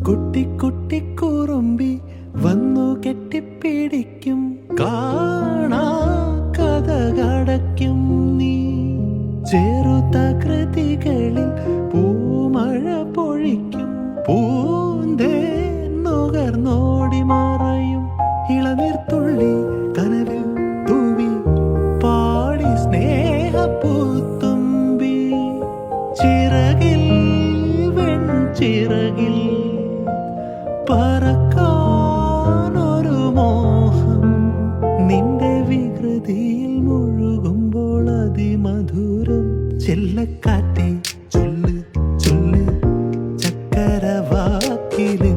കുട്ടി കുട്ടി കുറുമ്പി വന്നു കെട്ടിപ്പിടിക്കും, കാണാ കഥ കടയ്ക്കും നീ. ചെറുതകൃതികളിൽ പൂമഴ പൊഴിക്കും, പൂന്തേൻ നുകർന്നോടി മറയും. ഇളനീർത്തുള്ളി കനവിൽ തൂവി പാടി സ്നേഹപ്പൂത്തുമ്പി. ചിറകിൽ വെൺചിറകിൽ പറക്കാനൊരു മോഹം, നിന്റെ വികൃതിയിൽ മുഴുകുമ്പോൾ അതിമധുരം. ചെല്ലക്കാറ്റേ ചൊല്ല് ചൊല്ല് ചക്കരവാക്കില്